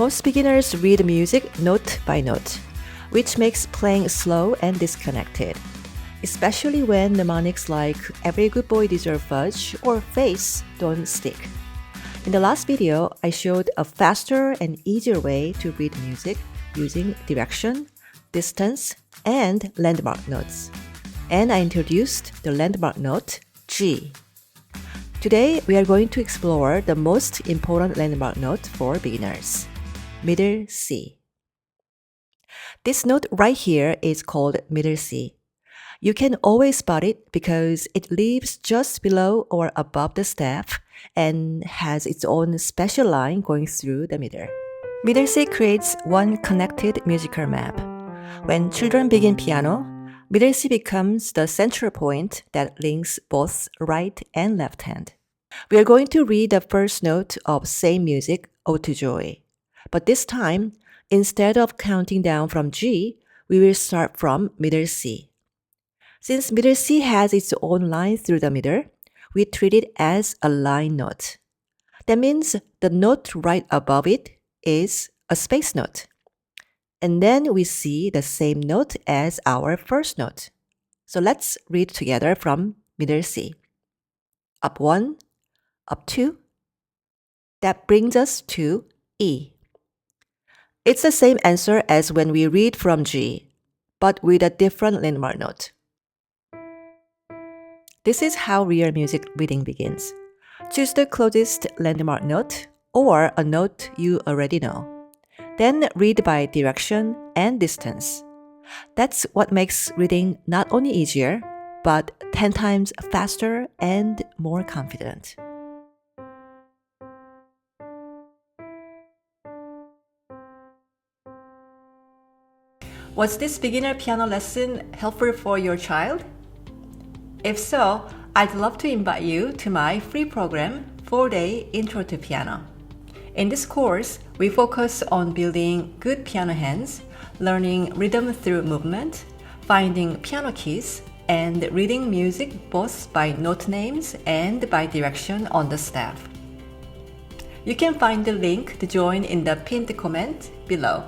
Most beginners read music note by note, which makes playing slow and disconnected, especially when mnemonics like Every Good Boy Deserves Fudge or Face don't stick. In the last video, I showed a faster and easier way to read music using direction, distance, and landmark notes. And I introduced the landmark note G. Today, we are going to explore the most important landmark note for beginners, middle C. This note right here is called middle C. You can always spot it because it lives just below or above the staff and has its own special line going through the middle. Middle C creates one connected musical map. When children begin piano, middle C becomes the central point that links both right and left hand. We are going to read the first note of Same Music, Ode to Joy. But this time, instead of counting down from G, we will start from middle C. Since middle C has its own line through the middle, we treat it as a line note. That means the note right above it is a space note. And then we see the same note as our first note. So let's read together from middle C. Up 1, up 2. That brings us to E. It's the same answer as when we read from G, but with a different landmark note. This is how real music reading begins. Choose the closest landmark note or a note you already know. Then read by direction and distance. That's what makes reading not only easier, but 10 times faster and more confident. Was this beginner piano lesson helpful for your child? If so, I'd love to invite you to my free program, 4-Day Intro to Piano. In this course, we focus on building good piano hands, learning rhythm through movement, finding piano keys, and reading music both by note names and by direction on the staff. You can find the link to join in the pinned comment below.